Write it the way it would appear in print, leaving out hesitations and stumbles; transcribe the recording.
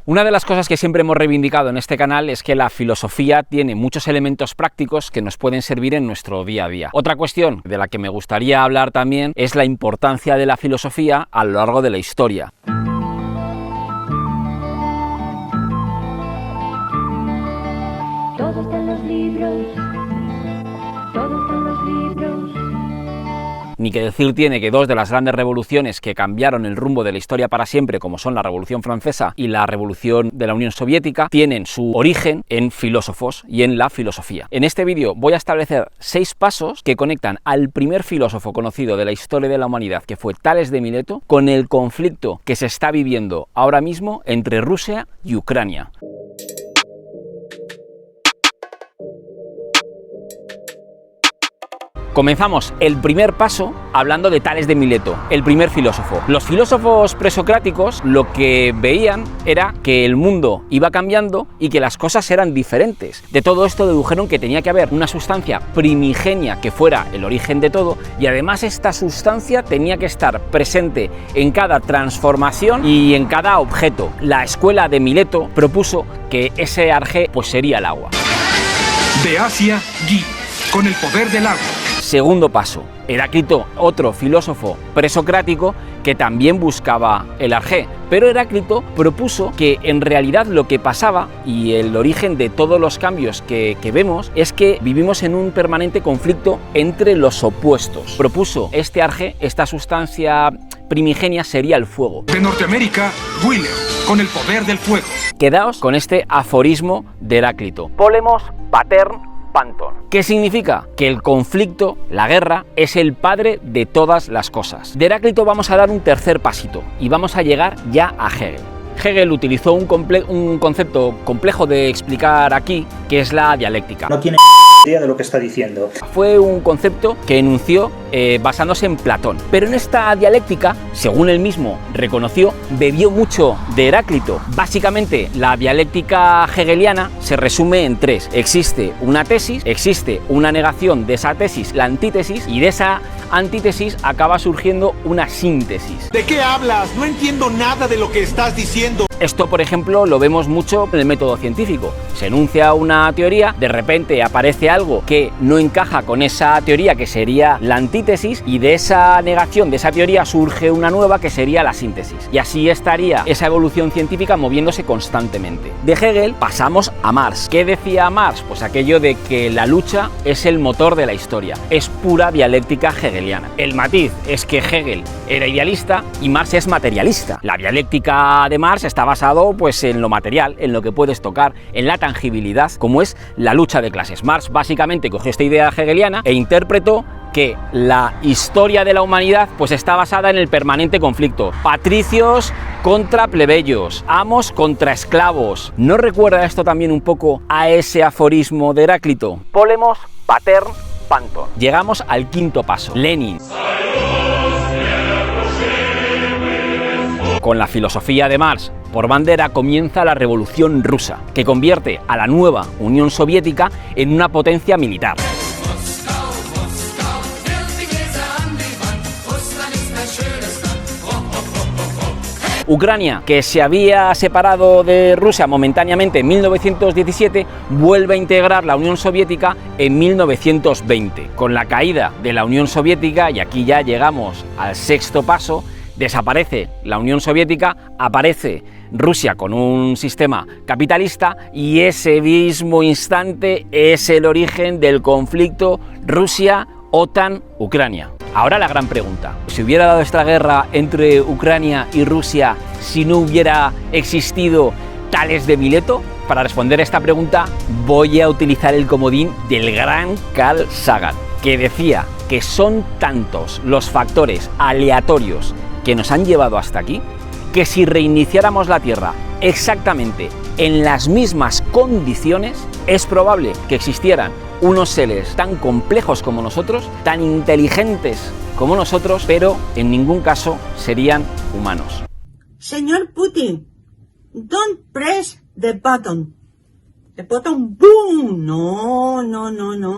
Una de las cosas que siempre hemos reivindicado en este canal es que la filosofía tiene muchos elementos prácticos que nos pueden servir en nuestro día a día. Otra cuestión de la que me gustaría hablar también es la importancia de la filosofía a lo largo de la historia. Todo está en los libros, todo está en los libros. Ni que decir tiene que dos de las grandes revoluciones que cambiaron el rumbo de la historia para siempre, como son la Revolución Francesa y la Revolución de la Unión Soviética, tienen su origen en filósofos y en la filosofía. En este vídeo voy a establecer 6 pasos que conectan al primer filósofo conocido de la historia de la humanidad, que fue Tales de Mileto, con el conflicto que se está viviendo ahora mismo entre Rusia y Ucrania. Comenzamos el primer paso hablando de Tales de Mileto, el primer filósofo. Los filósofos presocráticos lo que veían era que el mundo iba cambiando y que las cosas eran diferentes. De todo esto dedujeron que tenía que haber una sustancia primigenia que fuera el origen de todo, y además esta sustancia tenía que estar presente en cada transformación y en cada objeto. La escuela de Mileto propuso que ese arjé pues sería el agua. De Asia, Guy, con el poder del agua. Segundo paso, Heráclito, otro filósofo presocrático que también buscaba el arjé, pero Heráclito propuso que en realidad lo que pasaba y el origen de todos los cambios que vemos es que vivimos en un permanente conflicto entre los opuestos. Propuso este arjé, esta sustancia primigenia sería el fuego. De Norteamérica, Wheeler, con el poder del fuego. Quedaos con este aforismo de Heráclito: Polemos pater Panton. ¿Qué significa? Que el conflicto, la guerra, es el padre de todas las cosas. De Heráclito vamos a dar un tercer pasito y vamos a llegar ya a Hegel. Hegel utilizó un concepto complejo de explicar aquí, que es la dialéctica. No tiene idea de lo que está diciendo. Fue un concepto que enunció basándose en Platón. Pero en esta dialéctica, según él mismo reconoció, bebió mucho de Heráclito. Básicamente, la dialéctica hegeliana se resume en 3. Existe una tesis, existe una negación de esa tesis, la antítesis, y de esa antítesis acaba surgiendo una síntesis. ¿De qué hablas? No entiendo nada de lo que estás diciendo. Esto, por ejemplo, lo vemos mucho en el método científico. Se enuncia una teoría, de repente aparece algo que no encaja con esa teoría, que sería la antítesis, y de esa negación de esa teoría surge una nueva, que sería la síntesis. Y así estaría esa evolución científica moviéndose constantemente. De Hegel pasamos a Marx. ¿Qué decía Marx? Pues aquello de que la lucha es el motor de la historia. Es pura dialéctica hegeliana. El matiz es que Hegel era idealista y Marx es materialista. La dialéctica de Marx está basado pues en lo material, en lo que puedes tocar, en la tangibilidad, como es la lucha de clases. Marx básicamente cogió esta idea hegeliana e interpretó que la historia de la humanidad pues está basada en el permanente conflicto. Patricios contra plebeyos, amos contra esclavos. ¿No recuerda esto también un poco a ese aforismo de Heráclito? Polemos pater Panton. Llegamos al quinto paso, Lenin. Con la filosofía de Marx por bandera comienza la Revolución Rusa, que convierte a la nueva Unión Soviética en una potencia militar. Ucrania, que se había separado de Rusia momentáneamente en 1917, vuelve a integrar la Unión Soviética en 1920. Con la caída de la Unión Soviética, y aquí ya llegamos al sexto paso, desaparece la Unión Soviética, aparece Rusia con un sistema capitalista, y ese mismo instante es el origen del conflicto Rusia-OTAN-Ucrania. Ahora la gran pregunta: ¿se hubiera dado esta guerra entre Ucrania y Rusia si no hubiera existido Tales de Mileto? Para responder a esta pregunta voy a utilizar el comodín del gran Carl Sagan, que decía que son tantos los factores aleatorios que nos han llevado hasta aquí, que si reiniciáramos la Tierra exactamente en las mismas condiciones, es probable que existieran unos seres tan complejos como nosotros, tan inteligentes como nosotros, pero en ningún caso serían humanos. Señor Putin, don't press the button. The button, boom. No.